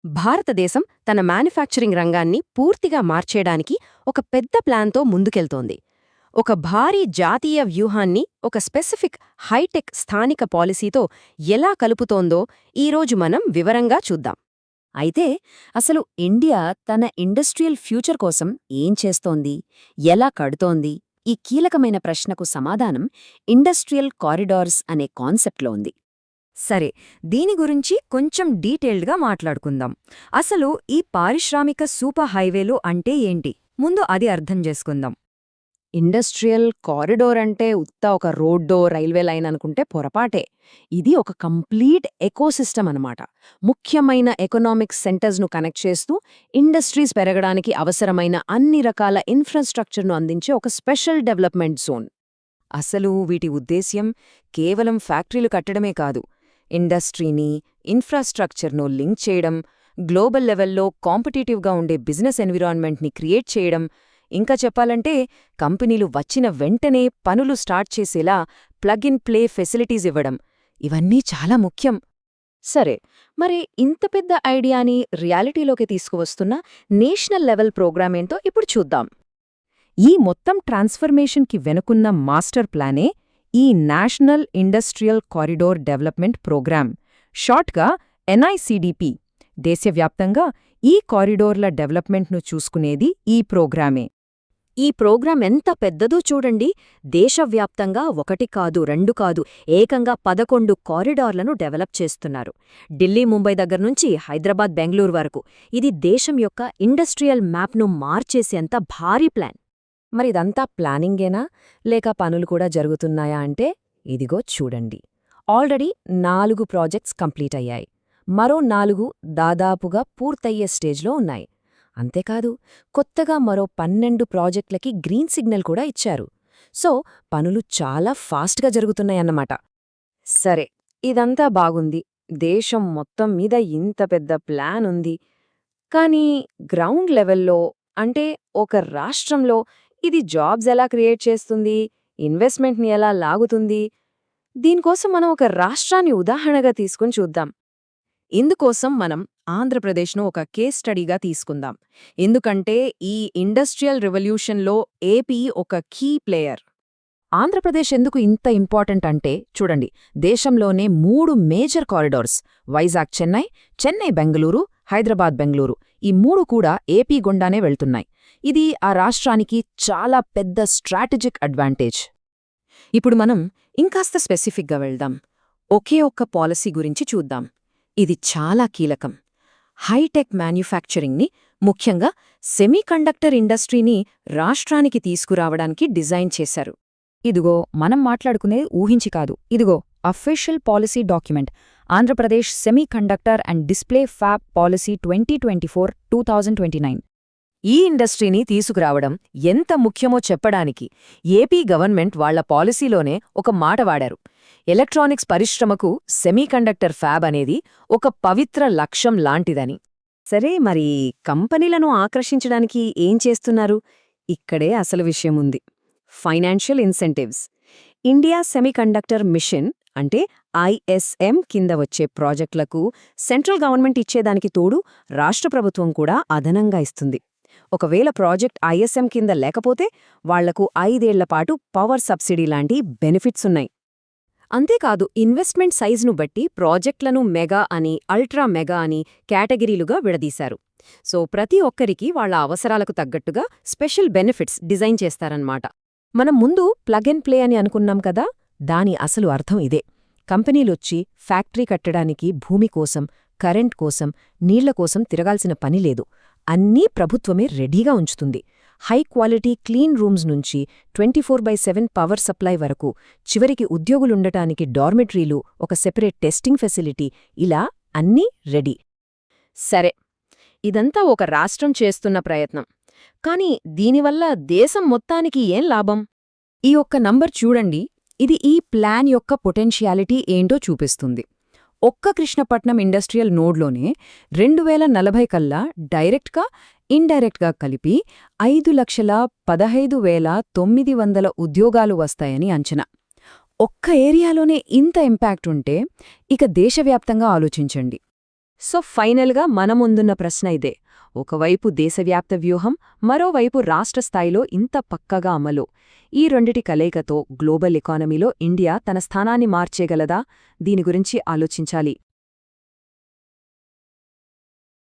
భారతదేశం తన మ్యానుఫ్యాక్చరింగ్ రంగాన్ని పూర్తిగా మార్చేయడానికి ఒక పెద్ద ప్లాన్తో ముందుకెళ్తోంది. ఒక భారీ జాతీయ వ్యూహాన్ని ఒక స్పెసిఫిక్ హైటెక్ స్థానిక పాలసీతో ఎలా కలుపుతోందో ఈరోజు మనం వివరంగా చూద్దాం. అయితే అసలు ఇండియా తన ఇండస్ట్రియల్ ఫ్యూచర్ కోసం ఏం చేస్తోంది, ఎలా కడుతోంది? ఈ కీలకమైన ప్రశ్నకు సమాధానం ఇండస్ట్రియల్ కారిడార్స్ అనే కాన్సెప్ట్లో ఉంది. సరే, దీని గురించి కొంచెం డీటెయిల్డ్గా మాట్లాడుకుందాం. అసలు ఈ పారిశ్రామిక సూపర్ హైవేలు అంటే ఏంటి? ముందు అది అర్థం చేసుకుందాం. ఇండస్ట్రియల్ కారిడోర్ అంటే ఉత్త ఒక రోడ్డో రైల్వే లైన్ అనుకుంటే పొరపాటే. ఇది ఒక కంప్లీట్ ఎకోసిస్టమ్ అన్నమాట. ముఖ్యమైన ఎకనామిక్ సెంటర్స్ను కనెక్ట్ చేస్తూ ఇండస్ట్రీస్ పెరగడానికి అవసరమైన అన్ని రకాల ఇన్ఫ్రాస్ట్రక్చర్ను అందించే ఒక స్పెషల్ డెవలప్మెంట్ జోన్. అసలు వీటి ఉద్దేశ్యం కేవలం ఫ్యాక్టరీలు కట్టడమే కాదు, ఇండస్ట్రీని, ఇన్ఫ్రాస్ట్రక్చర్ను లింక్ చేయడం, గ్లోబల్ లెవెల్లో కాంపిటీటివ్గా ఉండే బిజినెస్ ఎన్విరాన్మెంట్ని క్రియేట్ చేయడం, ఇంకా చెప్పాలంటే కంపెనీలు వచ్చిన వెంటనే పనులు స్టార్ట్ చేసేలా ప్లగ్ ఇన్ ప్లే ఫెసిలిటీస్ ఇవ్వడం, ఇవన్నీ చాలా ముఖ్యం. సరే, మరి ఇంత పెద్ద ఐడియాని రియాలిటీలోకి తీసుకువస్తున్న నేషనల్ లెవెల్ ప్రోగ్రామ్ ఏంటో ఇప్పుడు చూద్దాం. ఈ మొత్తం ట్రాన్స్ఫర్మేషన్కి వెనుకున్న మాస్టర్ ప్లానే ఈ national industrial corridor development programme, షార్ట్గా NICDP. దేశవ్యాప్తంగా ఈ కారిడోర్ల డెవలప్మెంట్ను చూసుకునేది ఈ ప్రోగ్రామే. ఈ ప్రోగ్రాం ఎంత పెద్దదో చూడండి. దేశవ్యాప్తంగా 1 కాదు, 2 కాదు, ఏకంగా 11 కారిడార్లను డెవలప్ చేస్తున్నారు. ఢిల్లీ, ముంబై దగ్గర్నుంచి హైదరాబాద్, బెంగళూరు వరకు. ఇది దేశం యొక్క ఇండస్ట్రియల్ మ్యాప్ను మార్చేసేంత భారీ ప్లాన్. మరిదంతా ప్లానింగేనా, లేక పనులు కూడా జరుగుతున్నాయా అంటే ఇదిగో చూడండి. ఆల్రెడీ 4 ప్రాజెక్ట్స్ కంప్లీట్ అయ్యాయి. మరో 4 దాదాపుగా పూర్తయ్యే స్టేజ్లో ఉన్నాయి. అంతేకాదు, కొత్తగా మరో 12 ప్రాజెక్టులకి గ్రీన్ సిగ్నల్ కూడా ఇచ్చారు. సో పనులు చాలా ఫాస్ట్గా జరుగుతున్నాయన్నమాట. సరే, ఇదంతా బాగుంది. దేశం మొత్తం మీద ఇంత పెద్ద ప్లాన్ ఉంది. కానీ గ్రౌండ్ లెవెల్లో, అంటే ఒక రాష్ట్రంలో ఇది జాబ్స్ ఎలా క్రియేట్ చేస్తుంది, ఇన్వెస్ట్మెంట్ని ఎలా లాగుతుంది? దీనికోసం మనం ఒక రాష్ట్రాన్ని ఉదాహరణగా తీసుకుని చూద్దాం. ఇందుకోసం మనం ఆంధ్రప్రదేశ్ను ఒక కేస్ స్టడీగా తీసుకుందాం. ఎందుకంటే ఈ ఇండస్ట్రియల్ రెవల్యూషన్లో ఏపీ ఒక కీ ప్లేయర్. ఆంధ్రప్రదేశ్ ఎందుకు ఇంత ఇంపార్టెంట్ అంటే చూడండి, దేశంలోనే 3 మేజర్ కారిడార్స్, వైజాగ్ చెన్నై, చెన్నై బెంగళూరు, హైదరాబాద్ బెంగళూరు, ఈ 3 కూడా ఏపీ గుండానే వెళ్తున్నాయి. ఇది ఆ రాష్ట్రానికి చాలా పెద్ద స్ట్రాటజిక్ అడ్వాంటేజ్. ఇప్పుడు మనం ఇంకాస్త స్పెసిఫిక్గా వెళ్దాం. ఒకే ఒక్క పాలసీ గురించి చూద్దాం. ఇది చాలా కీలకం. హైటెక్ మ్యానుఫ్యాక్చరింగ్ని, ముఖ్యంగా సెమీకండక్టర్ ఇండస్ట్రీని రాష్ట్రానికి తీసుకురావడానికి డిజైన్ చేశారు. ఇదిగో మనం మాట్లాడుకునేది ఊహించి కాదు. ఇదిగో official policy document, Andhra Pradesh semiconductor and display fab policy 2024-2029. ఈ ఇండస్ట్రీని తీసుకురావడం ఎంత ముఖ్యమో చెప్పడానికి ఏపీ గవర్నమెంట్ వాళ్ల పాలసీలోనే ఒక మాట వాడారు. ఎలక్ట్రానిక్స్ పరిశ్రమకు సెమీకండక్టర్ ఫ్యాబ్ అనేది ఒక పవిత్ర లక్ష్యం లాంటిదని. సరే, మరి కంపెనీలను ఆకర్షించడానికి ఏం చేస్తున్నారు? ఇక్కడే అసలు విషయముంది. Financial incentives. India semiconductor mission అంటే ISM కింద వచ్చే ప్రాజెక్టులకు సెంట్రల్ గవర్నమెంట్ ఇచ్చేదానికి తోడు రాష్ట్ర ప్రభుత్వం కూడా అదనంగా ఇస్తుంది. ఒకవేళ ప్రాజెక్ట్ ISM కింద లేకపోతే వాళ్లకు 5 ఏళ్లపాటు పవర్ సబ్సిడీ లాంటి బెనిఫిట్స్ ఉన్నాయి. అంతేకాదు, ఇన్వెస్ట్మెంట్ సైజును బట్టి ప్రాజెక్టులను మెగా అని, అల్ట్రా మెగా అని కేటగిరీలుగా విడదీశారు. సో ప్రతి ఒక్కరికి వాళ్ల అవసరాలకు తగ్గట్టుగా స్పెషల్ బెనిఫిట్స్ డిజైన్ చేస్తారన్నమాట. మనం ముందు ప్లగ్ అండ్ ప్లే అని అనుకున్నాం కదా, దాని అసలు అర్థం ఇదే. కంపెనీలొచ్చి ఫ్యాక్టరీ కట్టడానికి భూమి కోసం, కరెంట్ కోసం, నీళ్ల కోసం తిరగాల్సిన పనిలేదు. అన్నీ ప్రభుత్వమే రెడీగా ఉంచుతుంది. హై క్వాలిటీ క్లీన్ రూమ్స్ నుంచి 24/7 పవర్ సప్లై వరకు, చివరికి ఉద్యోగులుండటానికి డార్మెటరీలు, ఒక సెపరేట్ టెస్టింగ్ ఫెసిలిటీ, ఇలా అన్నీ రెడీ. సరే, ఇదంతా ఒక రాష్ట్రం చేస్తున్న ప్రయత్నం. కానీ దీనివల్ల దేశం మొత్తానికి ఏం లాభం? ఈ ఒక్క నంబర్ చూడండి, ఇది ఈ ప్లాన్ యొక్క పొటెన్షియాలిటీ ఏంటో చూపిస్తుంది. ఒక్క కృష్ణపట్నం ఇండస్ట్రియల్ నోడ్లోనే 2040 కల్లా డైరెక్ట్గా, ఇండైరెక్ట్గా కలిపి 5,15,900 ఉద్యోగాలు వస్తాయని అంచనా. ఒక్క ఏరియాలోనే ఇంత ఇంపాక్ట్ ఉంటే ఇక దేశవ్యాప్తంగా ఆలోచించండి. సో ఫైనల్గా మన ముందున్న ప్రశ్న ఇదే. ఒకవైపు దేశవ్యాప్త వ్యూహం, మరోవైపు రాష్ట్ర స్థాయిలో ఇంత పక్కగా అమలు. ఈ రెండిటి కలయికతో గ్లోబల్ ఎకానమీలో ఇండియా తన స్థానాన్ని మార్చేగలదా? దీని గురించి ఆలోచించాలి.